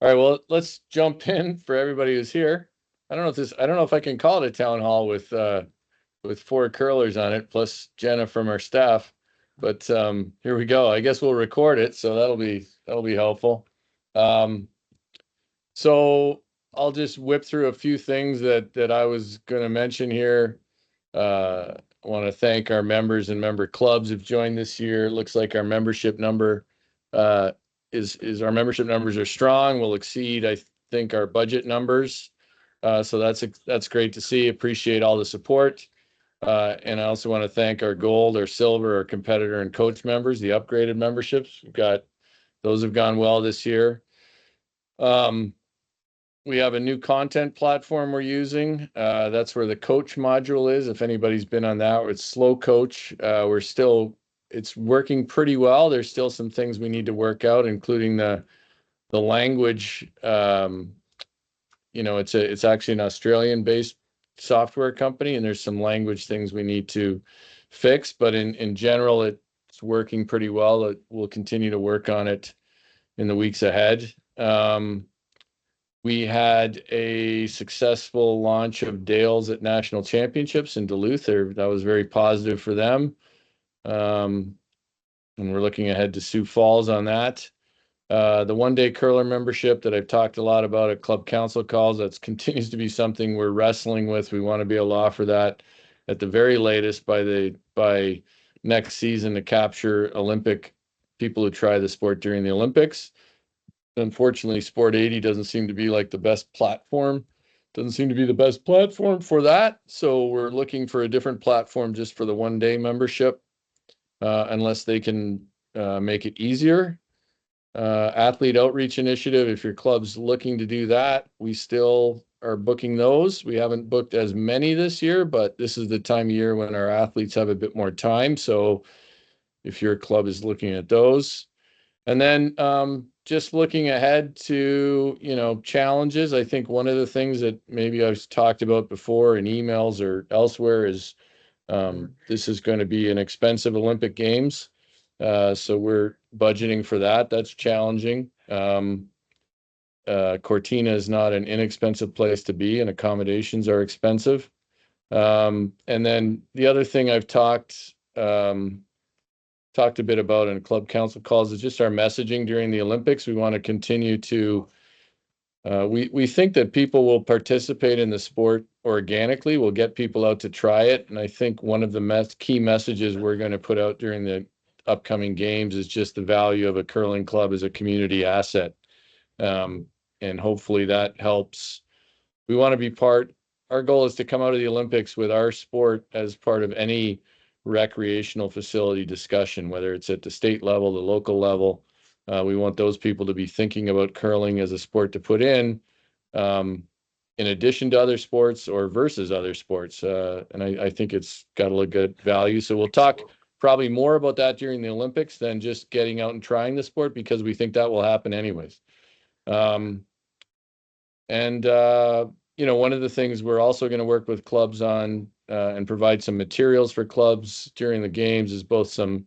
All right, well, let's jump in for everybody who's here. I don't know if I can call it a town hall with four curlers on it, plus Jenna from our staff. But here we go. I guess we'll record it, so that'll be helpful. Um, so I'll just whip through a few things that I was going to mention here. I want to thank our members and member clubs who've joined this year. It looks like our membership number uh, is our membership numbers are strong. We'll exceed, I think, our budget numbers. So that's great to see. Appreciate all the support. And I also want to thank our gold, our silver, our competitor and coach members, the upgraded memberships. We've got those have gone well this year. Um, we have a new content platform we're using. That's where the coach module is. If anybody's been on that, it's Slow Coach. It's working pretty well. There's still some things we need to work out, including the language. It's actually an Australian-based software company, and there's some language things we need to fix. But in general, it's working pretty well. We'll continue to work on it in the weeks ahead. We had a successful launch of Dales at National Championships in Duluth. That was very positive for them. Um, and we're looking ahead to Sioux Falls on that. The one-day curler membership that I've talked a lot about at club council calls, that continues to be something we're wrestling with. We want to be able to offer that at the very latest by next season to capture Olympic people who try the sport during the Olympics. Unfortunately, Sport 80 doesn't seem to be like the best platform. Doesn't seem to be the best platform for that. So we're looking for a different platform just for the one-day membership, unless they can make it easier. Athlete outreach initiative, if your club's looking to do that, we still are booking those. We haven't booked as many this year, but this is the time of year when our athletes have a bit more time. So if your club is looking at those. And then just looking ahead to, challenges, I think one of the things that maybe I've talked about before in emails or elsewhere is this is going to be an expensive Olympic Games. So we're budgeting for that. That's challenging. Cortina is not an inexpensive place to be, and accommodations are expensive. And then the other thing I've talked a bit about in club council calls is just our messaging during the Olympics. We want to continue to we think that people will participate in the sport organically. We'll get people out to try it. And I think one of the key messages we're going to put out during the upcoming games is just the value of a curling club as a community asset. Um, and hopefully that helps. We want to be our goal is to come out of the Olympics with our sport as part of any recreational facility discussion, whether it's at the state level, the local level. We want those people to be thinking about curling as a sport to put um, in addition to other sports or versus other sports. And I think it's got a good value. So we'll talk probably more about that during the Olympics than just getting out and trying the sport, because we think that will happen anyways. Um, and one of the things we're also going to work with clubs on and provide some materials for clubs during the games is both some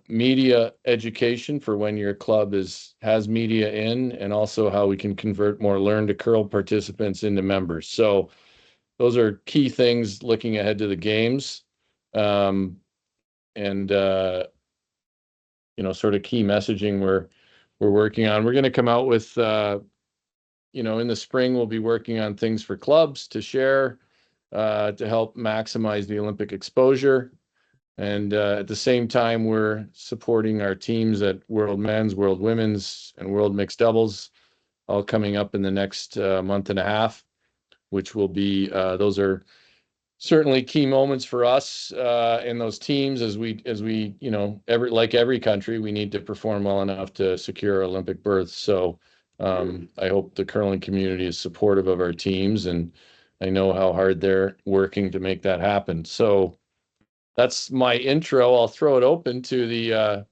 media education for when your club has media in, and also how we can convert more learn to curl participants into members. So those are key things looking ahead to the games, and sort of key messaging we're working on. We're going to come out with in the spring we'll be working on things for clubs to share to help maximize the Olympic exposure. And at the same time, we're supporting our teams at World Men's, World Women's, and World Mixed Doubles, all coming up in the next month and a half, which will be, those are certainly key moments for us in those teams as we, like every country, we need to perform well enough to secure Olympic berths. So I hope the curling community is supportive of our teams, and I know how hard they're working to make that happen. So that's my intro. I'll throw it open to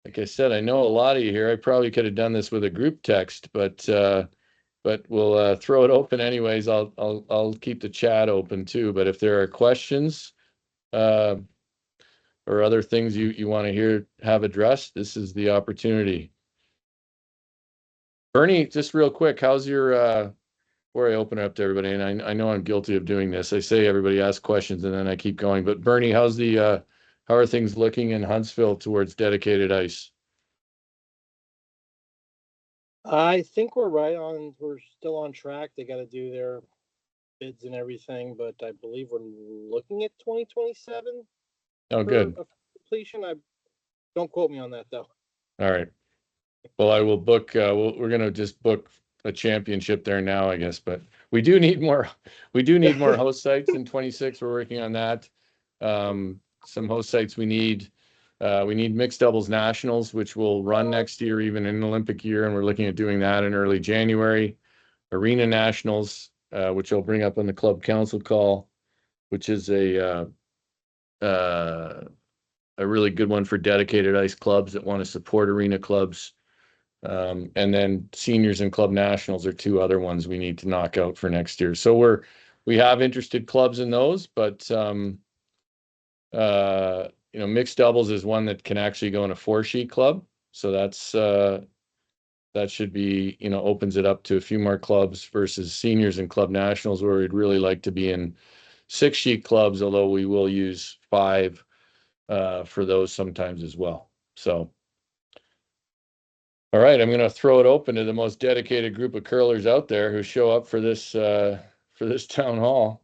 like I said, I know a lot of you here. I probably could have done this with a group text, but we'll throw it open anyways. I'll keep the chat open too. But if there are questions uh, or other things you want to have addressed, this is the opportunity. Bernie, just real quick, how's your before I open it up to everybody, and I know I'm guilty of doing this. I say everybody ask questions and then I keep going. But Bernie, how are things looking in Huntsville towards dedicated ice? I think we're still on track. They got to do their bids and everything, but I believe we're looking at 2027 Oh, for good. a completion. I don't quote me on that though. All right. Well, I will book. We're gonna just book a championship there now, I guess. But we do need more. We do need more host sites in 26. We're working on that. Some host sites we need. We need mixed doubles nationals, which will run next year, even in an Olympic year, and we're looking at doing that in early January. Arena nationals, which I'll bring up on the club council call, which is a really good one for dedicated ice clubs that want to support arena clubs. And then seniors and club nationals are two other ones we need to knock out for next year. So we have interested clubs in those, but mixed doubles is one that can actually go in a 4-sheet club. So that should be, opens it up to a few more clubs versus seniors and club nationals, where we'd really like to be in 6-sheet clubs, although we will use 5 for those sometimes as well. So, all right, I'm going to throw it open to the most dedicated group of curlers out there who show up for this town hall.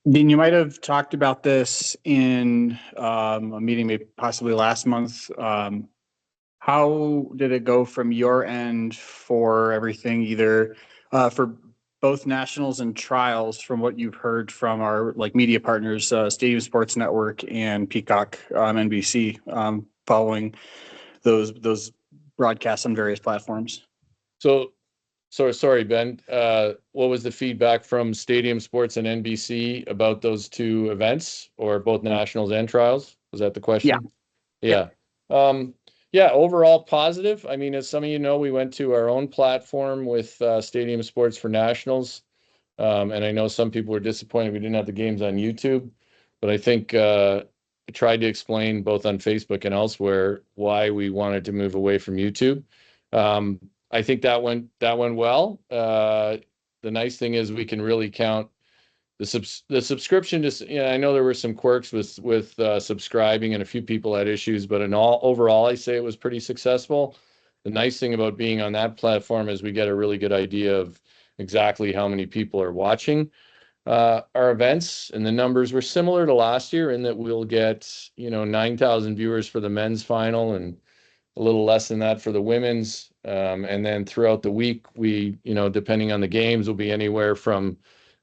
Dean, you might have talked about this in a meeting maybe possibly last month. How did it go from your end for everything, either for both nationals and trials, from what you've heard from our media partners, Stadium Sports Network and Peacock NBC, following those broadcasts on various platforms? So sorry, Ben. What was the feedback from Stadium Sports and NBC about those two events, or both nationals and trials? Was that the question? Yeah. Yeah. Overall positive. I mean, as some of you know, we went to our own platform with Stadium Sports for nationals. And I know some people were disappointed we didn't have the games on YouTube, but I think I tried to explain both on Facebook and elsewhere why we wanted to move away from YouTube. I think that went well. The nice thing is we can really count the subscription. Just, I know there were some quirks with subscribing, and a few people had issues, but overall, I say it was pretty successful. The nice thing about being on that platform is we get a really good idea of exactly how many people are watching our events, and the numbers were similar to last year in that we'll get 9,000 viewers for the men's final and a little less than that for the women's. And then throughout the week, we, depending on the games, will be anywhere from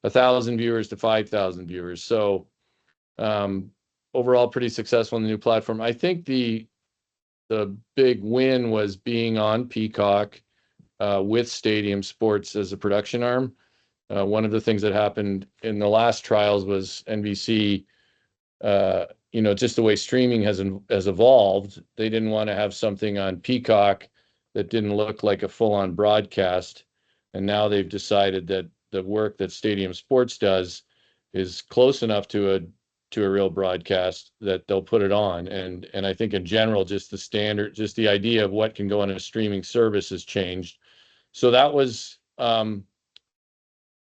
1,000 viewers to 5,000 viewers. So overall, pretty successful in the new platform. I think the big win was being on Peacock with Stadium Sports as a production arm. One of the things that happened in the last trials was NBC, just the way streaming has evolved, they didn't want to have something on Peacock that didn't look like a full-on broadcast. And now they've decided that the work that Stadium Sports does is close enough to a real broadcast that they'll put it on. And I think in general, just the idea of what can go on a streaming service has changed. So that was, the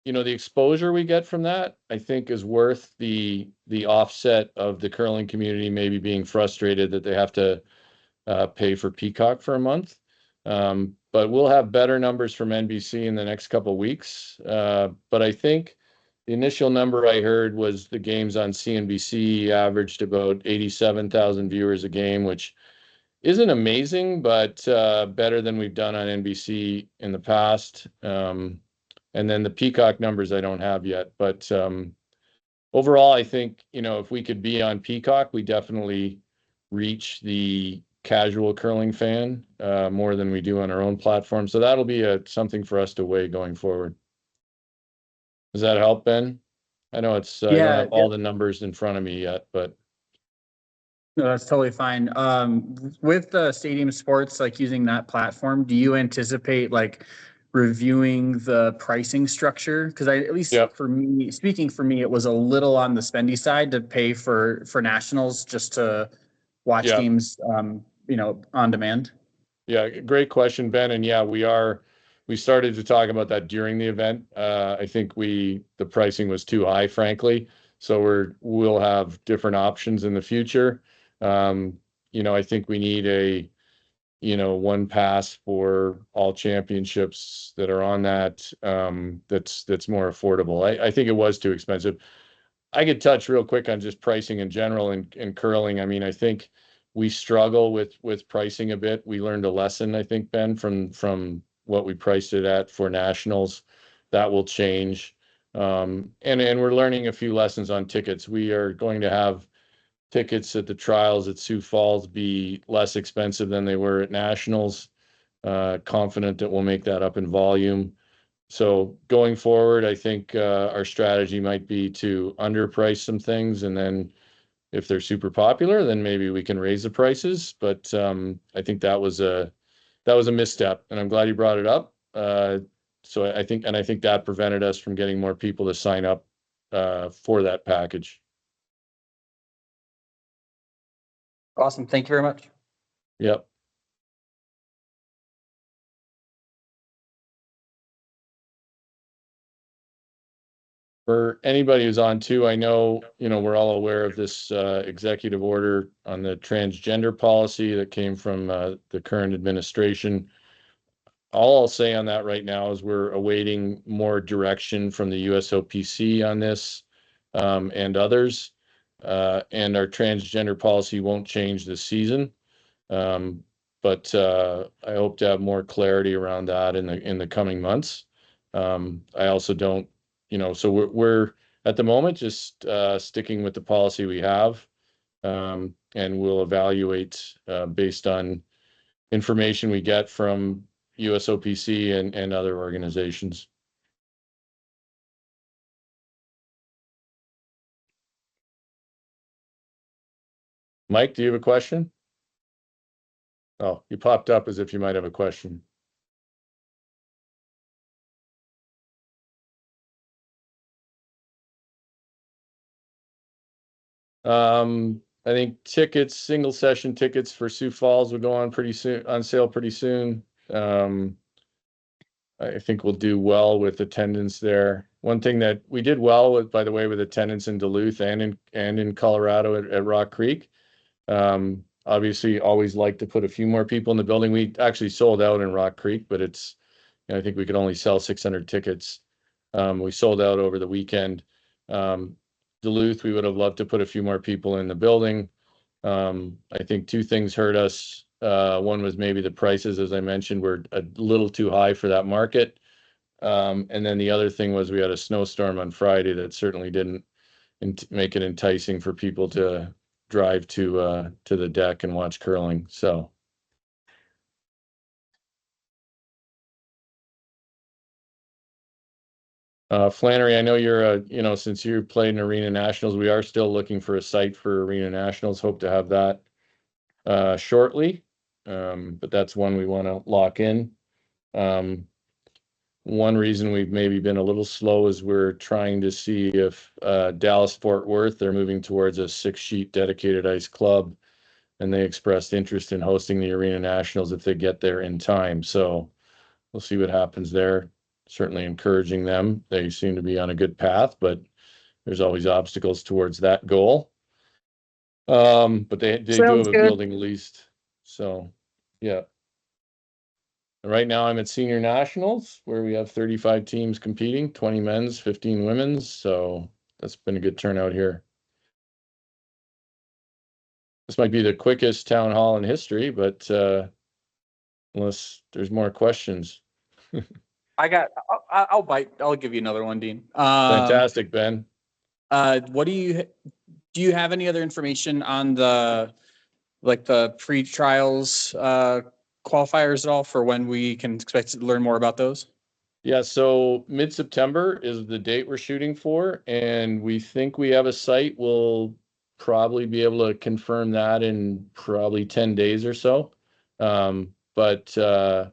exposure we get from that, I think, is worth the offset of the curling community maybe being frustrated that they have to pay for Peacock for a month. But we'll have better numbers from NBC in the next couple of weeks. But I think the initial number I heard was the games on CNBC averaged about 87,000 viewers a game, which isn't amazing, but better than we've done on NBC in the past. And then the Peacock numbers I don't have yet. But overall, I think, if we could be on Peacock, we definitely reach the casual curling fan more than we do on our own platform. So that'll be something for us to weigh going forward. Does that help, Ben? I know I don't have all the numbers in front of me yet, but. No, that's totally fine. With the Stadium Sports, using that platform, do you anticipate reviewing the pricing structure? Because at least for me, speaking for me, it was a little on the spendy side to pay for nationals just to watch games on demand? Yeah, great question, Ben. And yeah, we started to talk about that during the event. I think the pricing was too high, frankly. So we'll have different options in the future. Um, I think we need one pass for all championships that are on that, that's more affordable. I think it was too expensive. I could touch real quick on just pricing in general in curling. I mean, I think we struggle with pricing a bit. We learned a lesson, I think, Ben, from what we priced it at for nationals. That will change. And we're learning a few lessons on tickets. We are going to have tickets at the trials at Sioux Falls be less expensive than they were at nationals. Confident that we'll make that up in volume. So going forward, I think our strategy might be to underprice some things, and then if they're super popular, then maybe we can raise the prices. But I think that was a misstep, and I'm glad you brought it up. So I think that prevented us from getting more people to sign up for that package. Awesome. Thank you very much. Yep. For anybody who's on too, I know, we're all aware of this executive order on the transgender policy that came from the current administration. All I'll say on that right now is we're awaiting more direction from the USOPC on this, and others. And our transgender policy won't change this season. But I hope to have more clarity around that in the coming months. I also don't, so we're at the moment just sticking with the policy we have, and we'll evaluate based on information we get from USOPC and other organizations. Mike, do you have a question? Oh, you popped up as if you might have a question. I think single session tickets for Sioux Falls will go on sale pretty soon. I think we'll do well with attendance there. One thing that we did well with, by the way, with attendance in Duluth and in Colorado at Rock Creek. Obviously always like to put a few more people in the building. We actually sold out in Rock Creek, but I think we could only sell 600 tickets. We sold out over the weekend. Duluth, we would have loved to put a few more people in the building. I think two things hurt us. One was maybe the prices, as I mentioned, were a little too high for that market. And then the other thing was we had a snowstorm on Friday that certainly didn't make it enticing for people to drive to the deck and watch curling. So. Flannery, I know since you played in Arena Nationals, we are still looking for a site for Arena Nationals. Hope to have that shortly. But that's one we want to lock in. One reason we've maybe been a little slow is we're trying to see if Dallas Fort Worth, they're moving towards a 6-sheet dedicated ice club, and they expressed interest in hosting the Arena Nationals if they get there in time. So we'll see what happens there. Certainly encouraging them. They seem to be on a good path, but there's always obstacles towards that goal. But they do have a building leased. So, yeah. Right now I'm at Senior Nationals where we have 35 teams competing, 20 men's, 15 women's. So that's been a good turnout here. This might be the quickest town hall in history, but unless there's more questions. I'll bite. I'll give you another one, Dean. Fantastic, Ben. What do you have any other information on the pre-trials qualifiers at all for when we can expect to learn more about those? Yeah, so mid-September is the date we're shooting for, and we think we have a site. We'll probably be able to confirm that in probably 10 days or so. But we're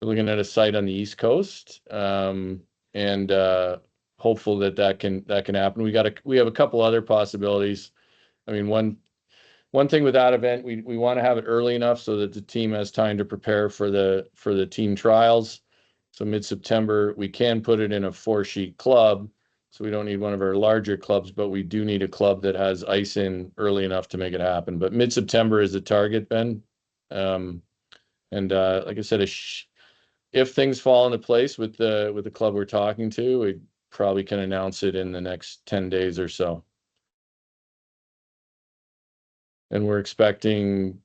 looking at a site on the East Coast, and hopeful that can happen. We have a couple other possibilities. I mean, one one thing with that event, we want to have it early enough so that the team has time to prepare for the team trials. So mid-September, we can put it in a 4-sheet club. So we don't need one of our larger clubs, but we do need a club that has ice in early enough to make it happen. But mid-September is the target, Ben. Like I said, if things fall into place with the club we're talking to, we probably can announce it in the next 10 days or so. And we're expecting,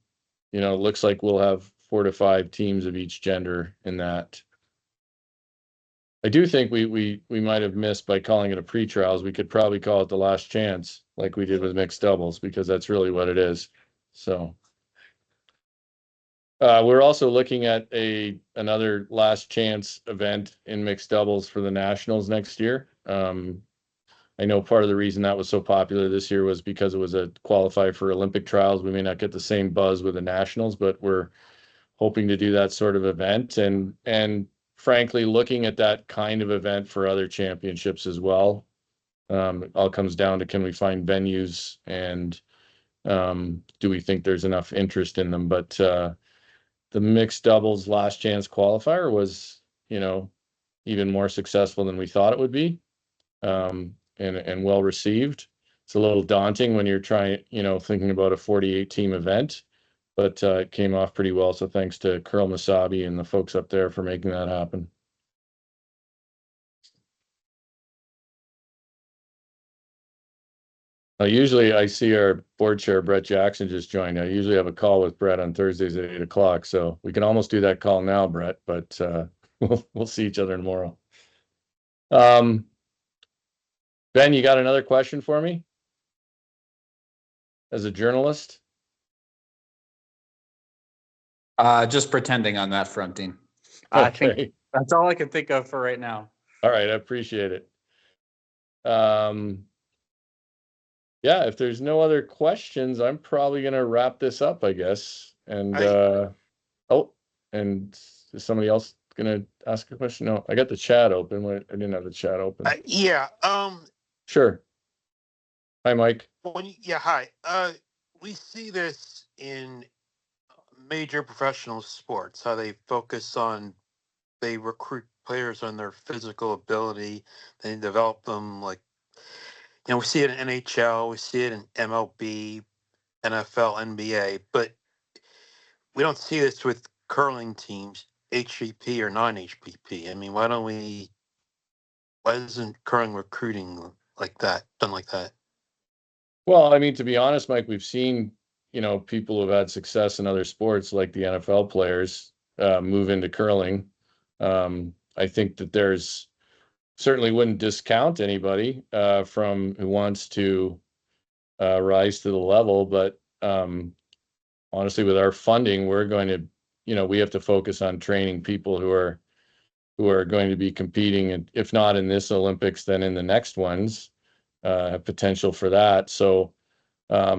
looks like we'll have 4 to 5 teams of each gender in that. I do think we might have missed by calling it a pre-trials. We could probably call it the last chance, like we did with mixed doubles, because that's really what it is. So we're also looking at another last chance event in mixed doubles for the nationals next year. I know part of the reason that was so popular this year was because it was a qualify for Olympic trials. We may not get the same buzz with the nationals, but we're hoping to do that sort of event, and frankly, looking at that kind of event for other championships as well. It all comes down to, can we find venues, and do we think there's enough interest in them? But the mixed doubles last chance qualifier was, even more successful than we thought it would be, and well received. It's a little daunting when you're trying, thinking about a 48 team event, but it came off pretty well. So thanks to Curl Masabi and the folks up there for making that happen. Usually I see our board chair, Brett Jackson, just joined. I usually have a call with Brett on Thursdays at 8 o'clock. So we can almost do that call now, Brett, but we'll see each other tomorrow. Ben, you got another question for me as a journalist? Just pretending on that front, Dean. I think that's all I can think of for right now. All right, I appreciate it. Yeah, if there's no other questions, I'm probably gonna wrap this up, I guess. And and is somebody else gonna ask a question? No, I got the chat open. I didn't have the chat open. Yeah. Sure. Hi, Mike. Hi. We see this in major professional sports, how they recruit players on their physical ability, they develop them we see it in NHL, we see it in MLB, NFL, NBA, but we don't see this with curling teams, HVP or non-HVP. I mean, why isn't curling recruiting done like that? Well, I mean, to be honest, Mike, we've seen, people who've had success in other sports, like the NFL players, move into curling. I think that there's certainly wouldn't discount anybody from who wants to rise to the level, but honestly, with our funding, we're going to, we have to focus on training people who are going to be competing, and if not in this Olympics, then in the next ones, have potential for that. So, I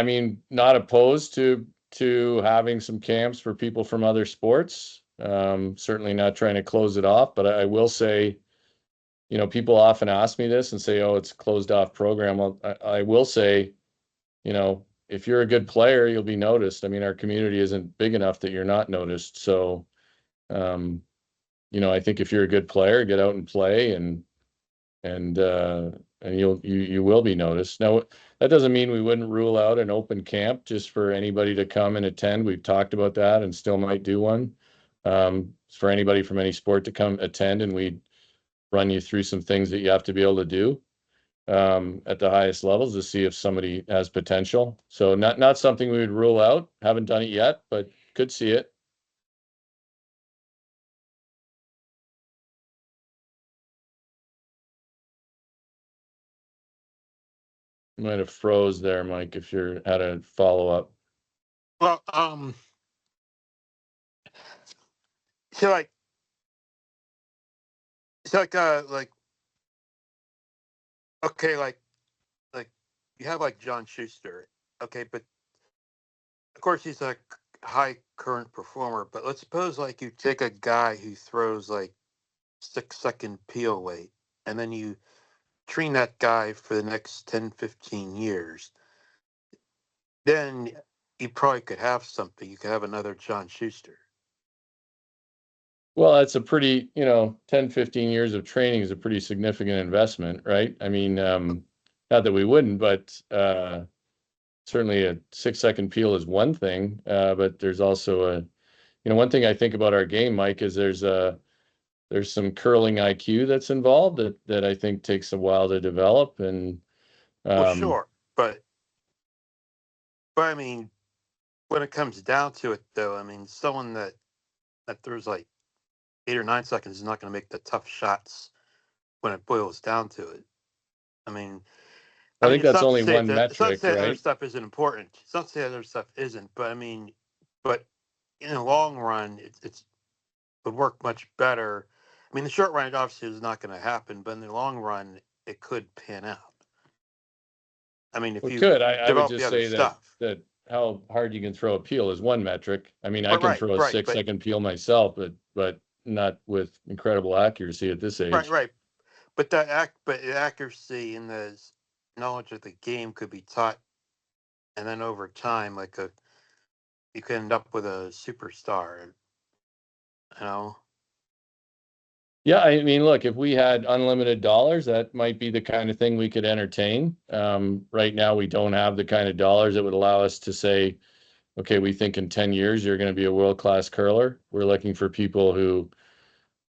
mean, not opposed to having some camps for people from other sports. Certainly not trying to close it off, but I will say, people often ask me this and say, "Oh, it's a closed off program." Well, I will say, if you're a good player, you'll be noticed. I mean, our community isn't big enough that you're not noticed. So, I think if you're a good player, get out and play, and you will be noticed. Now, that doesn't mean we wouldn't rule out an open camp just for anybody to come and attend. We've talked about that and still might do one, for anybody from any sport to come attend, and we'd run you through some things that you have to be able to do at the highest levels to see if somebody has potential. So not something we would rule out. Haven't done it yet, but could see it. You might have froze there, Mike, if you had a follow-up. Well, so okay, like you have John Schuster, okay, but of course he's a high current performer. But let's suppose you take a guy who throws 6-second peel weight, and then you train that guy for the next 10, 15 years. then you probably could have something. You could have another John Schuster. Well, that's a pretty, 10, 15 years of training is a pretty significant investment, right? I mean, not that we wouldn't, but certainly a 6-second peel is one thing. But there's also one thing I think about our game, Mike, is there's some curling IQ that's involved that I think takes a while to develop. And Well, sure, but I mean, when it comes down to it, though, I mean, someone that throws like 8 or 9 seconds is not going to make the tough shots when it boils down to it. I mean, I think it's that's not to only say one that metric, other right? stuff isn't important. It's not to say other stuff isn't, but I mean, but in the long run, it would work much better. I mean, the short run obviously is not going to happen, but in the long run, it could pan out. I mean, if Well, you good. I would develop the just other say that stuff. that how hard you can throw a peel is one metric. I mean, I can Right, throw a right, six second peel myself, but not with incredible accuracy at this age. right. But but the accuracy and the knowledge of the game could be taught, and then over time, you could end up with a superstar. You know, Yeah, I mean, look, if we had unlimited dollars, that might be the kind of thing we could entertain. Right now, we don't have the kind of dollars that would allow us to say, okay, we think in 10 years you're going to be a world-class curler. We're looking for people who,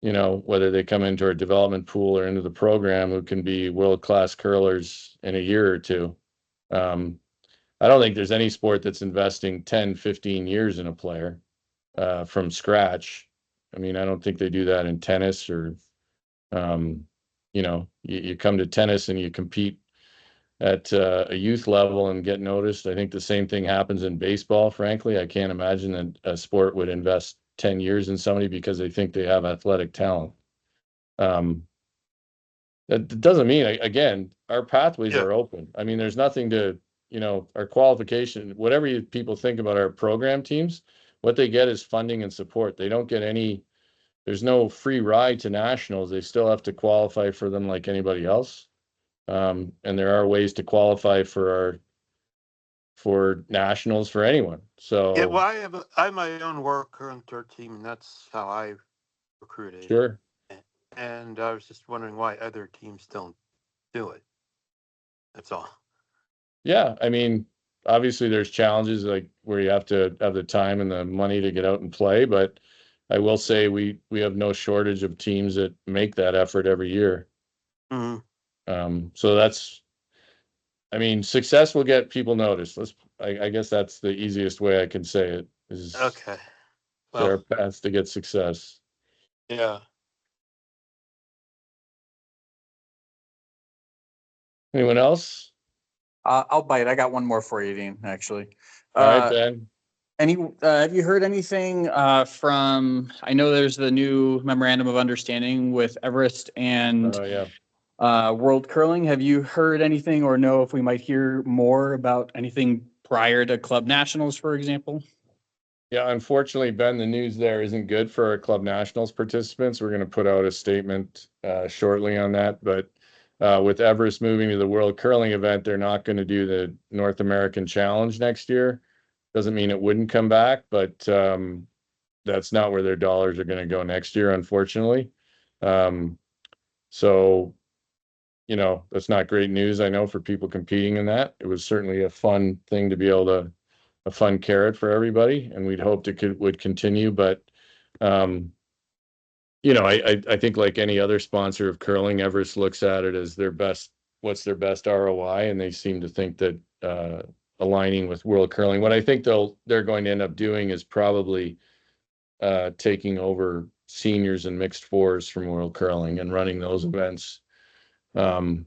whether they come into our development pool or into the program, who can be world-class curlers in a year or two. I don't think there's any sport that's investing 10, 15 years in a player from scratch. I mean, I don't think they do that in tennis or, you come to tennis and you compete at a youth level and get noticed. I think the same thing happens in baseball, frankly. I can't imagine that a sport would invest 10 years in somebody because they think they have athletic talent. Um, that doesn't mean, again, our pathways yeah, are open. I mean, there's nothing to, our qualification, whatever people think about our program teams, what they get is funding and support. They don't get there's no free ride to nationals. They still have to qualify for them like anybody else. And there are ways to qualify for nationals for anyone. yeah. So Well, I have my own work hunter team, and that's how I recruited. sure. And I was just wondering why other teams don't do it. That's all. Yeah, I mean, obviously there's challenges like where you have to have the time and the money to get out and play, but I will say we have no shortage of teams that make that effort every year. Hmm. So I mean, success will get people noticed. I guess that's the easiest way I can say it is Okay. there Well, are paths to get success. yeah. Anyone else? I'll bite. I got one more for you, Dean, actually. All right, Uh, Ben. have you heard anything from, I know there's the new memorandum of understanding with Everest and Oh yeah. World Curling. Have you heard anything or know if we might hear more about anything prior to Club Nationals, for example? Yeah, unfortunately, Ben, the news there isn't good for our Club Nationals participants. We're going to put out a statement shortly on that. But with Everest moving to the World Curling event, they're not going to do the North American Challenge next year. Doesn't mean it wouldn't come back, but that's not where their dollars are going to go next year, unfortunately. Um, so, that's not great news, I know, for people competing in that. It was certainly a fun thing to be able to a fun carrot for everybody, and we'd hoped it would continue. But um, I think like any other sponsor of curling, Everest looks at it as what's their best ROI, and they seem to think that aligning with World Curling. What I think they're going to end up doing is probably taking over seniors and mixed fours from World Curling and running those events. Um,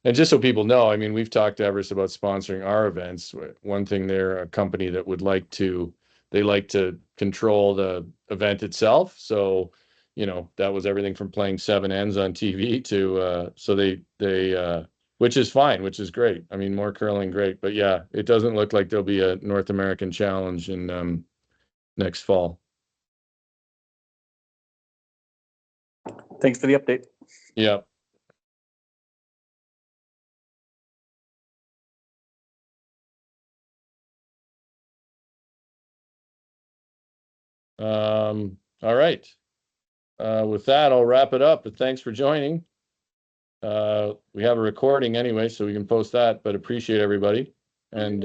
and just so people know, I mean, we've talked to Everest about sponsoring our events. One thing, they're a company that they like to control the event itself. So, that was everything from playing seven ends on TV to, so which is fine, which is great. I mean, more curling, great. But yeah, it doesn't look like there'll be a North American challenge in next fall. Thanks for the update. Yeah. All right. With that, I'll wrap it up, but thanks for joining. We have a recording anyway, so we can post that, but appreciate everybody. And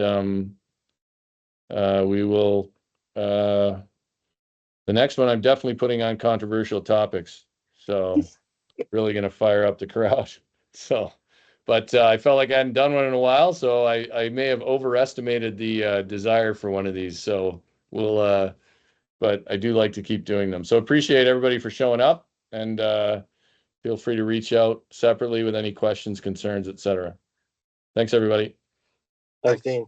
we will, the next one, I'm definitely putting on controversial topics. So really going to fire up the crowd. So, but I felt like I hadn't done one in a while, so I may have overestimated the desire for one of these. So we'll, but I do like to keep doing them. So appreciate everybody for showing up, and feel free to reach out separately with any questions, concerns, etc. Thanks, everybody. Thanks, Dean.